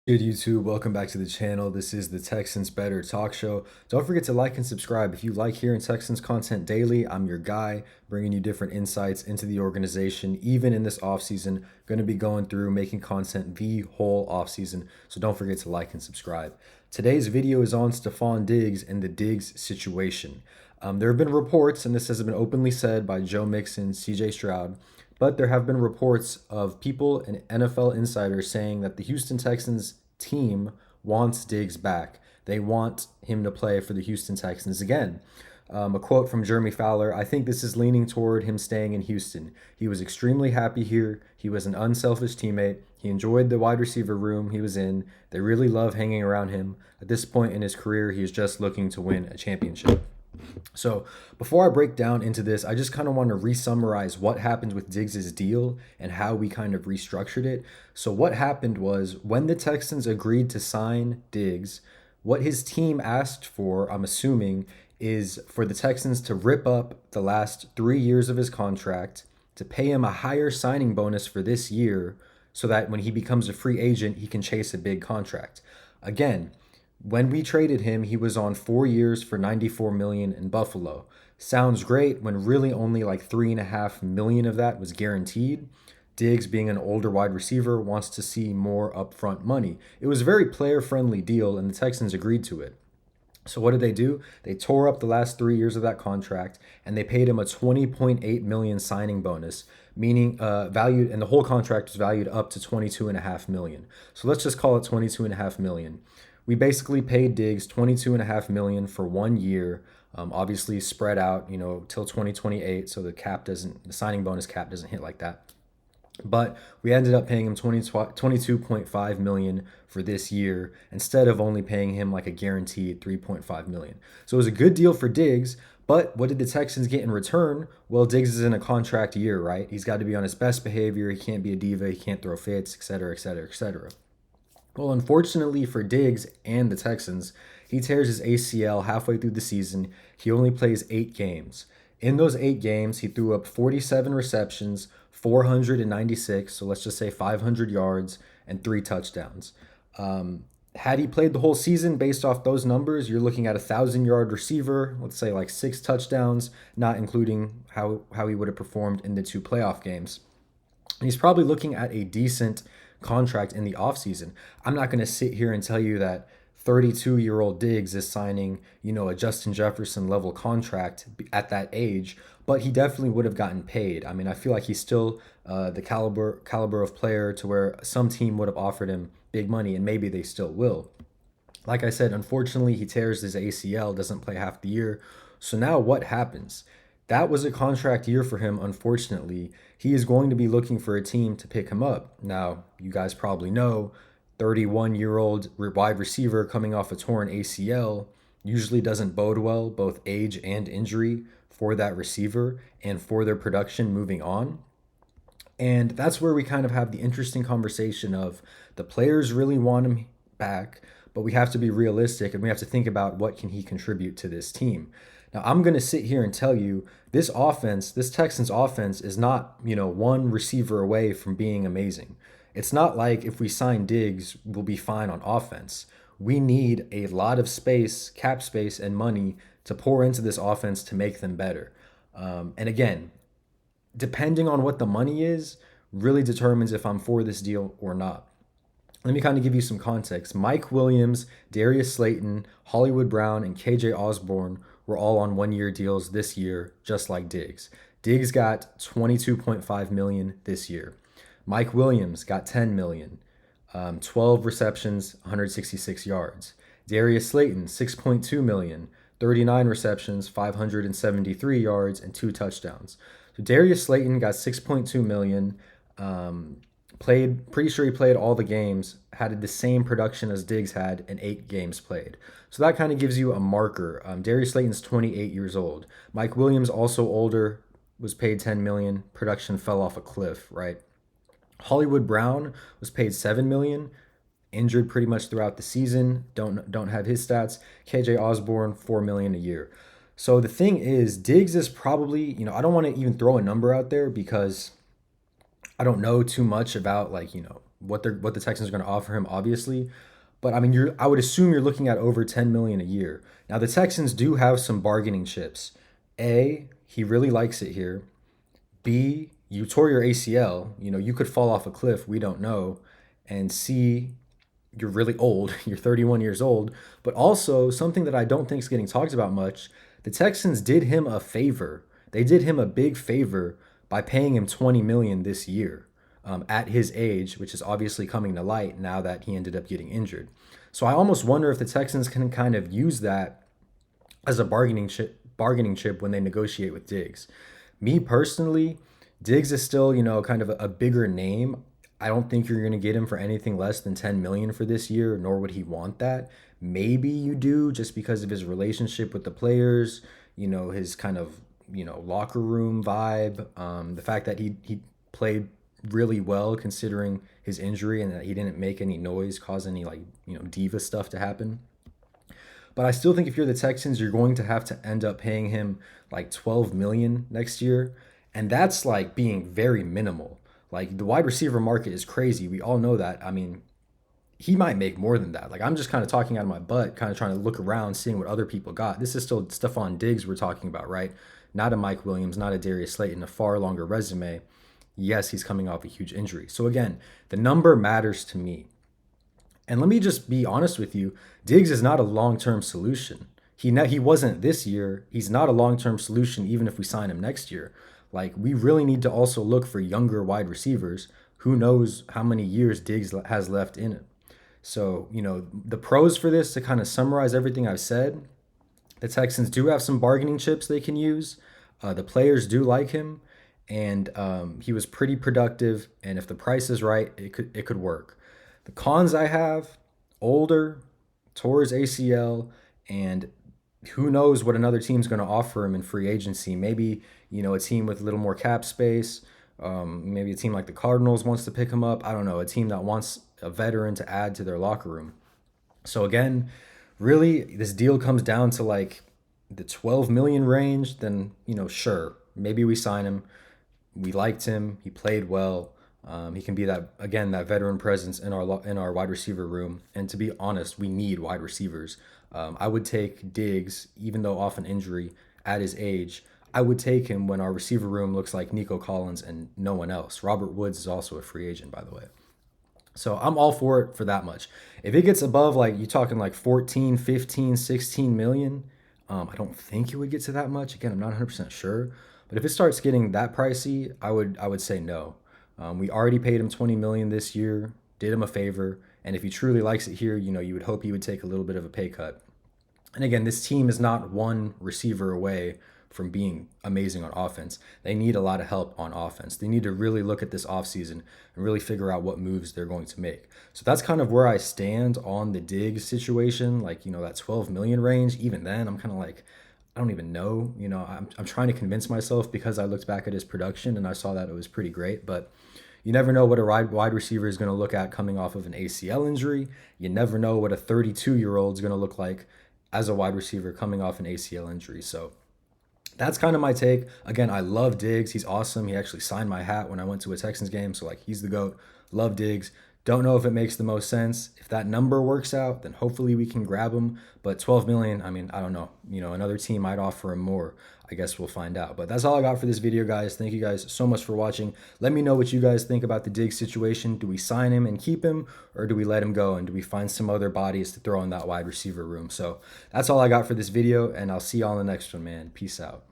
Good YouTube, welcome back to the channel. This is the Texans Better Talk Show. Don't forget to like and subscribe. If you like hearing Texans content daily, I'm your guy, bringing you different insights into the organization, even in this offseason. Going to be going through making content the whole offseason, so don't forget to like and subscribe. Today's video is on Stefon Diggs and the Diggs situation. There have been reports, and this has been openly said by Joe Mixon, CJ Stroud, but there have been reports of people and NFL insiders saying that the Houston Texans team wants Diggs back. They want him to play for the Houston Texans again. A quote from Jeremy Fowler: "I think this is leaning toward him staying in Houston. He was extremely happy here. He was an unselfish teammate. He enjoyed the wide receiver room he was in. They really love hanging around him. At this point in his career, he is just looking to win a championship." So before I break down into this, I just kind of want to re-summarize what happened with Diggs's deal and how we kind of restructured it. So what happened was when the Texans agreed to sign Diggs, what his team asked for, I'm assuming, is for the Texans to rip up the last 3 years of his contract, to pay him a higher signing bonus for this year so that when he becomes a free agent, he can chase a big contract. Again, when we traded him, he was on 4 years for 94 million in Buffalo. Sounds great when really only like 3.5 million of that was guaranteed. Diggs, being an older wide receiver, wants to see more upfront money. It was a very player friendly deal, and the Texans agreed to it. So what did they do? They tore up the last 3 years of that contract, and they paid him a 20.8 million signing bonus, meaning valued, and the whole contract was valued up to 22.5 million. So let's just call it 22.5 million. We basically paid Diggs 22.5 million for 1 year, obviously spread out, till 2028, so the signing bonus cap doesn't hit like that. But we ended up paying him 22.5 million for this year instead of only paying him like a guaranteed 3.5 million. So it was a good deal for Diggs. But what did the Texans get in return? Well, Diggs is in a contract year, right? He's got to be on his best behavior. He can't be a diva. He can't throw fits, et cetera, et cetera, et cetera. Well, unfortunately for Diggs and the Texans, he tears his ACL halfway through the season. He only plays 8 games. In those 8 games, he threw up 47 receptions, 496, so let's just say 500 yards, and 3 touchdowns. Had he played the whole season based off those numbers, you're looking at a 1,000-yard receiver, let's say like 6 touchdowns, not including how he would have performed in the 2 playoff games. And he's probably looking at a decent contract in the offseason. I'm not going to sit here and tell you that 32-year-old Diggs is signing, a Justin Jefferson level contract at that age, but he definitely would have gotten paid. I mean, I feel like he's still the caliber of player to where some team would have offered him big money, and maybe they still will. Like I said, unfortunately, he tears his ACL, doesn't play half the year. So now what happens? That was a contract year for him, unfortunately. He is going to be looking for a team to pick him up. Now, you guys probably know 31-year-old wide receiver coming off a torn ACL usually doesn't bode well, both age and injury, for that receiver and for their production moving on. And that's where we kind of have the interesting conversation of the players really want him back, but we have to be realistic and we have to think about what can he contribute to this team. Now, I'm going to sit here and tell you this offense, this Texans offense is not, one receiver away from being amazing. It's not like if we sign Diggs, we'll be fine on offense. We need a lot of space, cap space, and money to pour into this offense to make them better. And again, depending on what the money is, really determines if I'm for this deal or not. Let me kind of give you some context. Mike Williams, Darius Slayton, Hollywood Brown, and KJ Osborne were all on 1 year deals this year, just like Diggs. Diggs got 22.5 million this year. Mike Williams got 10 million, 12 receptions, 166 yards. Darius Slayton, 6.2 million, 39 receptions, 573 yards, and 2 touchdowns. So Darius Slayton got 6.2 million. Played, pretty sure he played all the games, had the same production as Diggs had in 8 games played. So that kind of gives you a marker. Darius Slayton's 28 years old. Mike Williams, also older, was paid 10 million. Production fell off a cliff, right? Hollywood Brown was paid 7 million, injured pretty much throughout the season. Don't have his stats. KJ Osborne, 4 million a year. So the thing is, Diggs is probably, I don't want to even throw a number out there because I don't know too much about what the Texans are going to offer him, obviously. But I mean, I would assume you're looking at over 10 million a year. Now the Texans do have some bargaining chips. A, he really likes it here. B, you tore your ACL. You know, you could fall off a cliff. We don't know. And C, you're really old. You're 31 years old. But also, something that I don't think is getting talked about much, the Texans did him a favor. They did him a big favor by paying him 20 million this year at his age, which is obviously coming to light now that he ended up getting injured. So I almost wonder if the Texans can kind of use that as a bargaining chip when they negotiate with Diggs. Me personally, Diggs is still, kind of a bigger name. I don't think you're going to get him for anything less than 10 million for this year, nor would he want that. Maybe you do just because of his relationship with the players, his kind of, locker room vibe, the fact that he played really well considering his injury and that he didn't make any noise, cause any like, diva stuff to happen. But I still think if you're the Texans, you're going to have to end up paying him like 12 million next year, and that's like being very minimal. Like the wide receiver market is crazy. We all know that. I mean, he might make more than that. Like I'm just kind of talking out of my butt, kind of trying to look around, seeing what other people got. This is still Stefon Diggs we're talking about, right? Not a Mike Williams, not a Darius Slayton, a far longer resume. Yes, he's coming off a huge injury. So again, the number matters to me. And let me just be honest with you, Diggs is not a long-term solution. He wasn't this year. He's not a long-term solution even if we sign him next year. Like we really need to also look for younger wide receivers. Who knows how many years Diggs has left in it. So, the pros for this, to kind of summarize everything I've said, the Texans do have some bargaining chips they can use. The players do like him, and he was pretty productive. And if the price is right, it could work. The cons I have: older, tore his ACL, and who knows what another team's going to offer him in free agency. Maybe a team with a little more cap space. Maybe a team like the Cardinals wants to pick him up. I don't know, a team that wants a veteran to add to their locker room. So again, really, this deal comes down to like the 12 million range. Then sure, maybe we sign him. We liked him. He played well. He can be that veteran presence in our wide receiver room. And to be honest, we need wide receivers. I would take Diggs, even though off an injury at his age. I would take him when our receiver room looks like Nico Collins and no one else. Robert Woods is also a free agent, by the way. So I'm all for it for that much. If it gets above like you're talking like 14, 15, 16 million, I don't think it would get to that much. Again, I'm not 100% sure. But if it starts getting that pricey, I would say no. We already paid him 20 million this year, did him a favor, and if he truly likes it here, you would hope he would take a little bit of a pay cut. And again, this team is not one receiver away from being amazing on offense. They need a lot of help on offense. They need to really look at this offseason and really figure out what moves they're going to make. So that's kind of where I stand on the Diggs situation, like, that 12 million range. Even then, I'm kind of like, I don't even know. I'm trying to convince myself because I looked back at his production and I saw that it was pretty great. But you never know what a wide receiver is going to look at coming off of an ACL injury. You never know what a 32-year-old is going to look like as a wide receiver coming off an ACL injury. So that's kind of my take. Again, I love Diggs. He's awesome. He actually signed my hat when I went to a Texans game. So, like, he's the GOAT. Love Diggs. Don't know if it makes the most sense. If that number works out, then hopefully we can grab him. But 12 million, I mean, I don't know. Another team might offer him more. I guess we'll find out. But that's all I got for this video, guys. Thank you guys so much for watching. Let me know what you guys think about the Diggs situation. Do we sign him and keep him, or do we let him go? And do we find some other bodies to throw in that wide receiver room? So that's all I got for this video, and I'll see you all in the next one, man. Peace out.